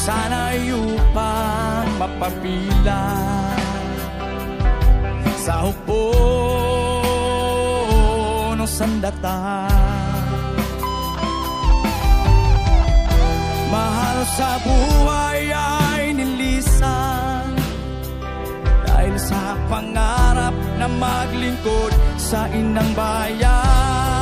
sana'y upang mapapila sa upo ng sandata. Mahal sa buhay ay nilisan dahil sa pangarap na maglingkod sa inang bayan.